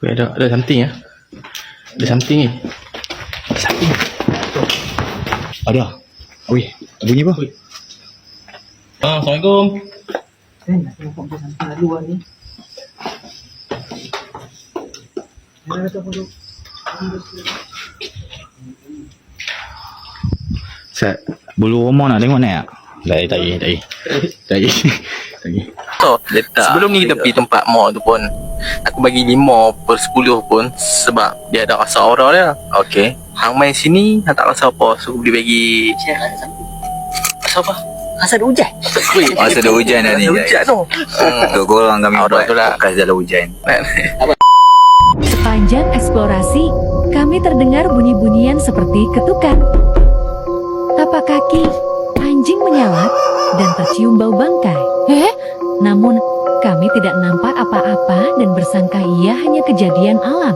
Ada something ya. Ada something ni. Something. Ada. Oi, bunyi apa? Assalamualaikum. Nak nampak dia sampai lalu lah ni. Mana tu dulu? Set. Bulu rumah nak tengok ni tak? Tak payah. So, sebelum ni kita pergi tempat mall tu pun, aku bagi 5/10 pun sebab dia ada rasa aura dia. Okey. Hang main sini, hang tak rasa apa. So, boleh bagi rasa apa? Rasa ada hujan. Masa ada hujan dah ni. Hujan tu. Untuk korang kami Aura buat tu lah. podcast dalam hujan. Sepanjang eksplorasi, kami terdengar bunyi-bunyian seperti ketukan, tapak kaki, anjing menyalak, dan tercium bau bangkai. Namun, kami tidak nampak apa-apa dan bersangka ia hanya kejadian alam.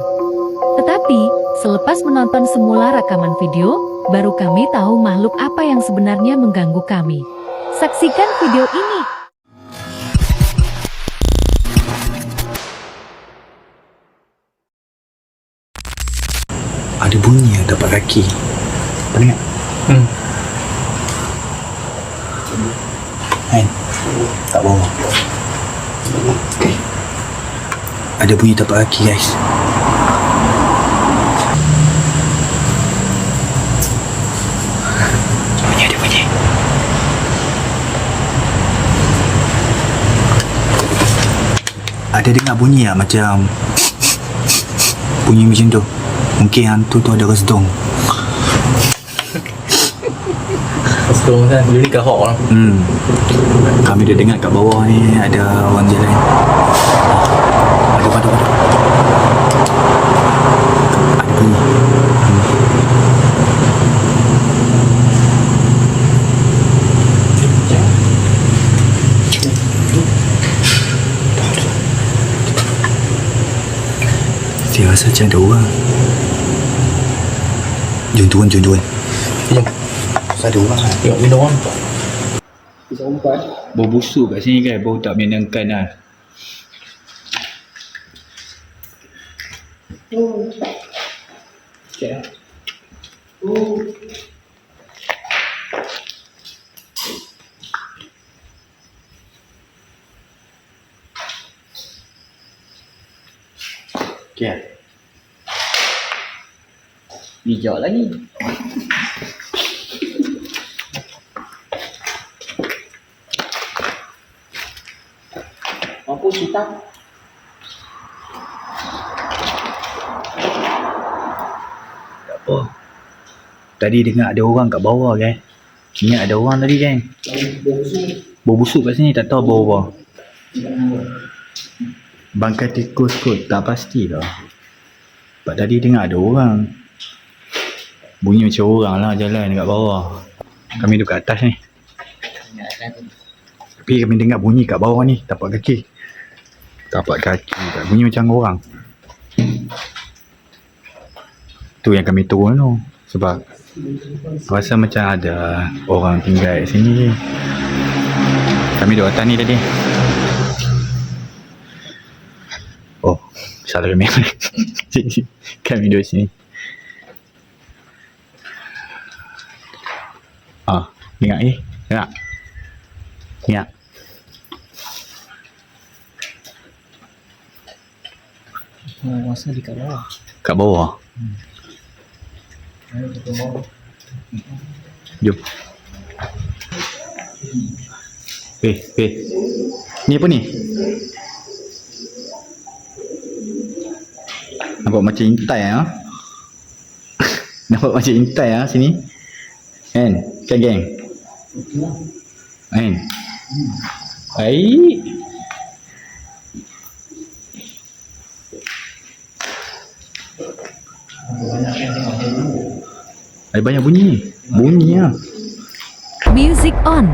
Tetapi, selepas menonton semula rekaman video, baru kami tahu makhluk apa yang sebenarnya mengganggu kami. Saksikan video ini. Ada bunyi yang tapak kaki. Apa dengar? Kan? Tak bawah. Okay. Ada bunyi tapak kaki guys. Ada bunyi. Ada dengar bunyi lah macam bunyi macam tu. Mungkin hantu tu ada resdung. Sekarang kan dulu ni kahok lah. Kami dah dengar kat bawah ni ada orang jalan. Ada bunyi. Saya rasa macam ada orang. Jom turun. Jom. Ada orang lah. Tengok window orang. Bisa umpat. Bau busuk kat sini kan. Bau tak menyenangkan lah. Cek lah. Okay. Bijak lagi. Mampu hitam. Tak apa. Tadi dengar ada orang kat bawah kan. Ingat ada orang tadi kan. Bau busuk kat sini tak tahu bau apa. Bangkai tikus kot. Tak pasti lah. Sebab tadi dengar ada orang. Bunyi macam orang lah jalan dekat bawah. Kami duduk kat atas ni. Tapi kami dengar bunyi kat bawah ni. Tapak kaki. Bunyi macam orang. Tu yang kami turun tu. Sebab rasa macam ada orang tinggal kat sini. Kami duduk atas ni tadi. Oh, salah kami. Kami duduk sini. Dengar ni. Dengar. Masa di kat bawah. Kat bawah. Jom. Ni apa ni? Nampak macam intai ah. Nampak macam intai ah sini. Kan geng. Kan. Baik. Ada banyak bunyi. Bunyi lah. Music on.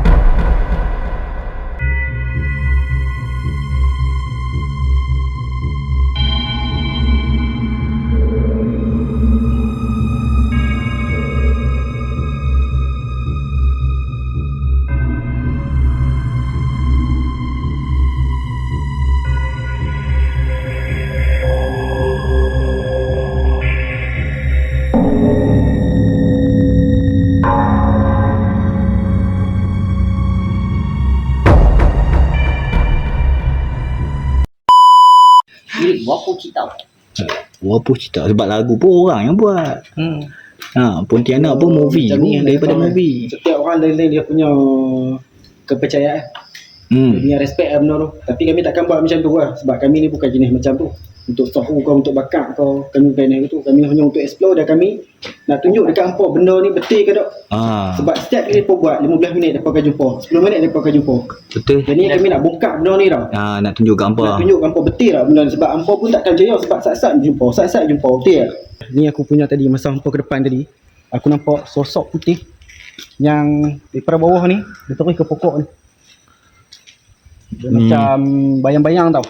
Lirik berapa cerita? Berapa cerita sebab lagu pun orang yang buat. Pontianak pun movie Macam ni daripada memang movie. Setiap orang lain-lain dia punya kepercayaan. Dia punya respect lah benda tu. Tapi kami takkan buat macam tu lah. Sebab kami ni bukan jenis macam tu. Untuk sahu kau, untuk bakar kau, kami bukan jenis tu. Kami hanya untuk explore dan kami nak tunjuk dekat hampa benda ni betul ke tak. Sebab setiap kali mereka buat 15 minit mereka akan jumpa, 10 minit mereka akan jumpa. Betul. Jadi kami nak bongkar benda ni tau. Nak tunjuk kat hampa. Nak tunjuk hampa betul tak benda ni. Sebab hampa pun takkan jaya sebab saat-saat jumpa, saat-saat jumpa betul tak. Ni aku punya tadi masa hampa ke depan tadi. Aku nampak sosok putih yang daripada bawah ni dia terus ke pokok ni. Dia macam bayang-bayang tau.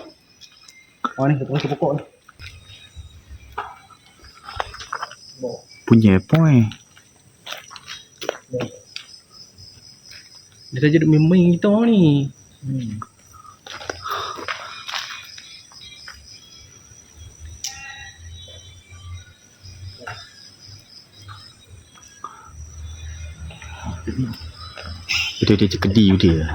Ni dia terus ke pokok ni. Punya point. Dia saja duk main kita ni. Betul dia cekedi dia.